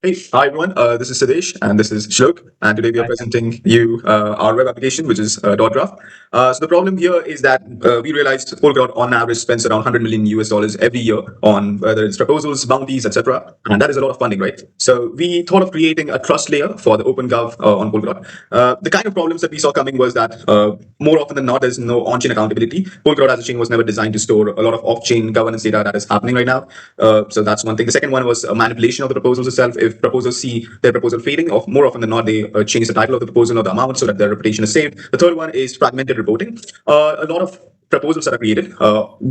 Hey, hi everyone. This is Sadesh and this is Shlok, and today we are presenting you our web application, which is DotGraph. So the problem here is that we realized Polkadot on average spends around 100 million US dollars every year on whether it's proposals, bounties, etc. And that is a lot of funding, right? So we thought of creating a trust layer for the OpenGov on Polkadot. The kind of problems that we saw coming was that more often than not, there's no on-chain accountability. Polkadot as a chain was never designed to store a lot of off-chain governance data that is happening right now. So that's one thing. The second one was manipulation of the proposals itself. If proposals see their proposal fading, or more often than not, they change the title of the proposal or the amount so that their reputation is saved. The third one is fragmented reporting. A lot of proposals that are created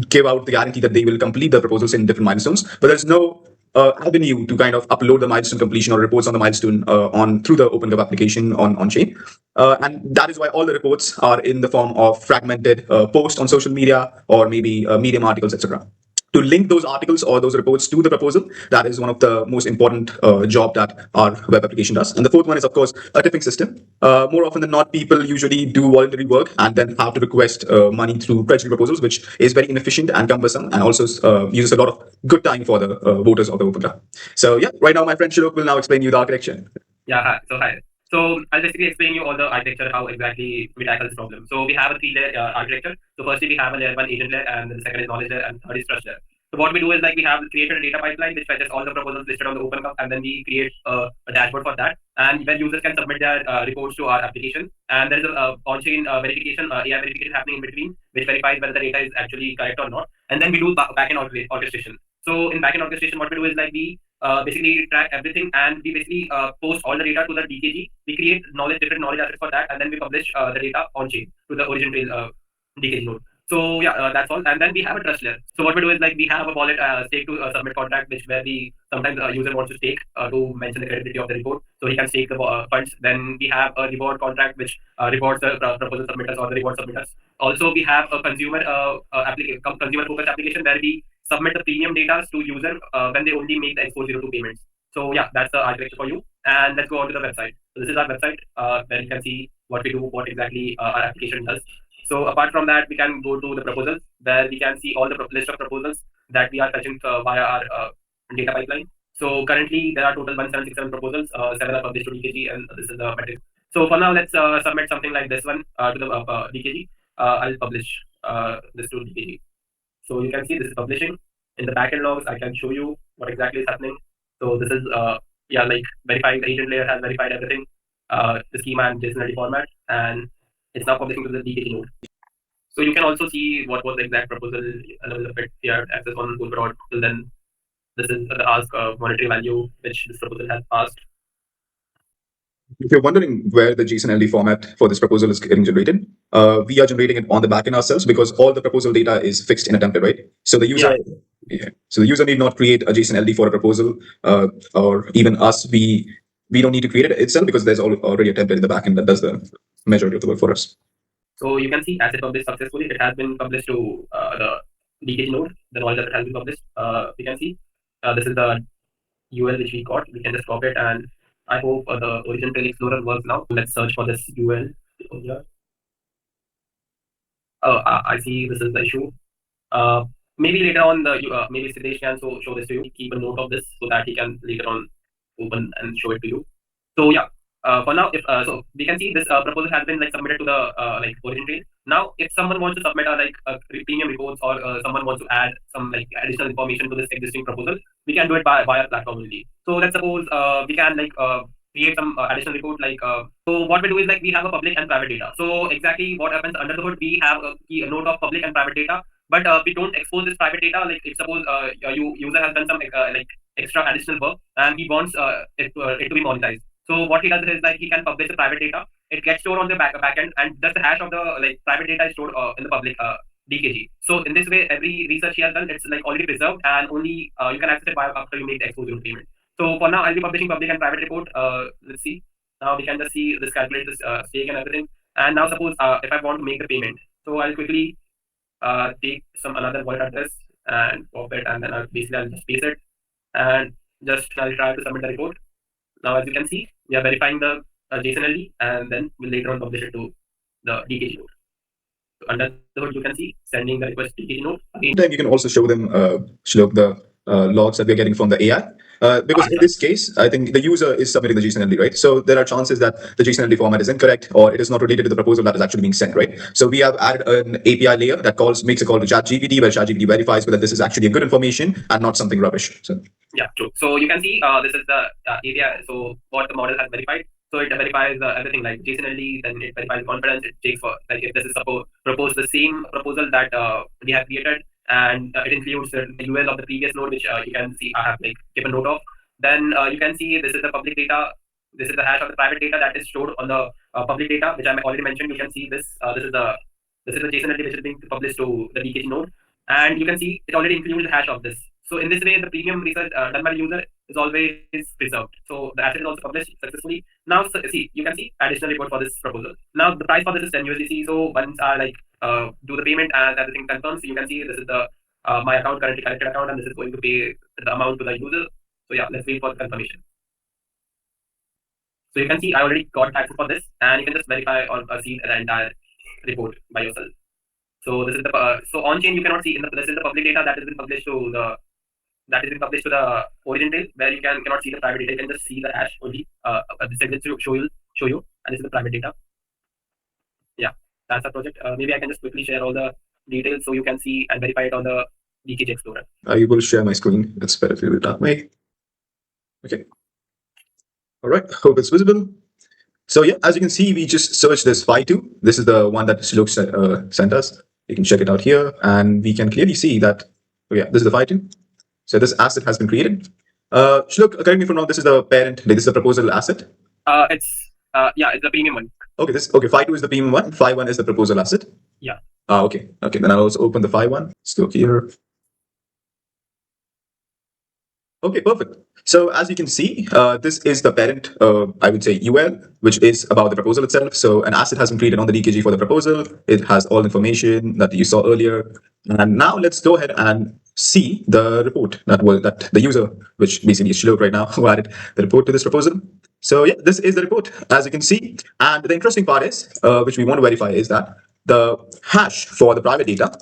give out the guarantee that they will complete the proposals in different milestones, but there's no avenue to kind of upload the milestone completion or reports on the milestone on through the OpenGov application on chain. And that is why all the reports are in the form of fragmented posts on social media or maybe Medium articles, etc. To link those articles or those reports to the proposal, that is one of the most important job that our web application does. And the fourth one is, of course, a tipping system. More often than not, people usually do voluntary work and then have to request money through treasury proposals, which is very inefficient and cumbersome, and also uses a lot of good time for the voters of the OpenGov. So yeah, right now my friend Shilok will now explain you the architecture. Yeah, hi. So I'll basically explain you all the architecture, how exactly we tackle this problem. So we have a three-layer architecture. So firstly, we have a layer one agent layer, and then the second is knowledge layer, and third is trust layer. So what we do is like we have created a data pipeline which fetches all the proposals listed on the OpenGov, and then we create a dashboard for that. And when users can submit their reports to our application, and there is a on-chain verification, AI verification happening in between, which verifies whether the data is actually correct or not. And then we do backend orchestration. So in backend orchestration, what we do is like we basically track everything, and we basically post all the data to the DKG. We create different knowledge assets for that, and then we publish the data on chain to the origin trail DKG node. So yeah, that's all. And then we have a trust layer. So what we do is like we have a wallet stake to submit contract, which where we sometimes user wants to stake to mention the credibility of the report, so he can stake the funds. Then we have a reward contract which rewards the proposal submitters or the reward submitters. Also, we have a consumer consumer focused application where we submit the premium data to user when they only make the X402 payments. So yeah, that's the architecture for you. And let's go on to the website. So this is our website where you can see what we do, what exactly our application does. So apart from that, we can go to the proposals where we can see all the list of proposals that we are fetching via our data pipeline. So currently there are total 1767 proposals, 7 are published to DKG, and this is the metric. So for now, let's submit something like this one to the DKG. I'll publish this to DKG. So you can see this is publishing. In the backend logs, I can show you what exactly is happening. So this is like verified. The agent layer has verified everything, the schema and JSON format, and it's now publishing to the DKG node. So you can also see what was the exact proposal level of it here, access on Polkadot. Till then, this is the ask monetary value which this proposal has asked. If you're wondering where the JSON LD format for this proposal is getting generated, we are generating it on the backend ourselves because all the proposal data is fixed in a template, right? So the user, so the user need not create a JSON LD for a proposal, or even us. We don't need to create it itself because there's already a template in the backend that does the majority of the work for us. So you can see as it published successfully, it has been published to the DKG node. The knowledge that it has been published, you can see this is the UL which we got. We can just copy it, and I hope the origin trail explorer works now. Let's search for this UL. I see this is the issue. Maybe later on maybe Siddhesh can show this to you. Keep a note of this so that he can later on open and show it to you. So yeah, for now, if so we can see this proposal has been like submitted to the origin trail. Now, if someone wants to submit premium reports, or someone wants to add some like additional information to this existing proposal, we can do it via platform only. So let's suppose we can create some additional report so what we do is like we have a public and private data. So exactly what happens under the hood, we have a note of public and private data, but we don't expose this private data. Like if suppose user has done some extra additional work and he wants it to be monetized. So what he does is like he can publish the private data. It gets stored on the backend, and just the hash of the private data is stored in the public DKG. So in this way, every research he has done, it's already preserved, and only you can access it after you make the exposure payment. So for now, I'll be publishing public and private report. Let's see. Now we can just see this, calculate this stake and everything. And now suppose if I want to make the payment, so I'll quickly take another wallet address and copy it, and then I'll just paste it, and I'll try to submit the report. Now, as you can see, we are verifying the JSON LD, and then we'll later on publish it to the DKG node. So under the hood, you can see sending the request to DKG node. Then you can also show them the logs that we're getting from the AI. Because in this case, I think the user is submitting the JSON-LD, right? So there are chances that the JSON-LD format is incorrect or it is not related to the proposal that is actually being sent, right? So we have added an API layer that makes a call to ChatGPT, where ChatGPT verifies whether this is actually a good information and not something rubbish. So yeah, true. So you can see this is the area. So what the model has verified. So it verifies everything like JSON-LD, then it verifies confidence. It checks for like if this is propose the same proposal that we have created, and it includes the UL of the previous node, which you can see I have like given note of. Then you can see this is the public data. This is the hash of the private data that is stored on the public data, which I already mentioned. You can see this. This is the JSON-LD which is being published to the DKG node, and you can see it already includes the hash of this. So in this way, the premium research done by the user is always preserved. So the asset is also published successfully. Now, see, you can see additional report for this proposal. Now the price for this is 10 USDC. So once I like do the payment and everything confirms, you can see this is the my account currently connected account, and this is going to pay the amount to the user. So yeah, let's wait for the confirmation. So you can see I already got access for this, and you can just verify or see the entire report by yourself. So this is the so on chain you cannot see this is the public data that has been published to the origin tail, where you cannot see the private data. You can just see the hash only. This is to show you, and this is the private data. Yeah, that's our project. Maybe I can just quickly share all the details so you can see and verify it on the DKG Explorer. I will share my screen. It's better if you do it that way. Okay. All right. Hope it's visible. So yeah, as you can see, we just searched this Phi2. This is the one that Shlok sent us. You can check it out here, and we can clearly see that. Oh yeah, this is the Phi2. So this asset has been created. Shlok, correct me if I'm wrong. This is the parent. This is the proposal asset. It's the premium one. Okay, Phi2 is the premium one. Phi1 is the proposal asset. Yeah. Okay. Then I'll also open the Phi1. Let's go here. Okay, perfect. So as you can see, this is the parent, I would say UL, which is about the proposal itself. So an asset has been created on the DKG for the proposal. It has all information that you saw earlier. And now let's go ahead and see the report that the user, which basically is Shlok right now, who added the report to this proposal. So yeah, this is the report, as you can see. And the interesting part is, which we want to verify, is that the hash for the private data.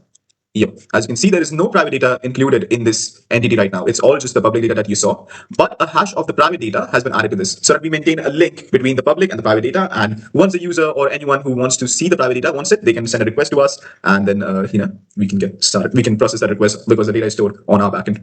Yep. As you can see, there is no private data included in this entity right now. It's all just the public data that you saw. But a hash of the private data has been added to this, so that we maintain a link between the public and the private data. And once the user or anyone who wants to see the private data wants it, they can send a request to us, and then we can get started. We can process that request because the data is stored on our backend.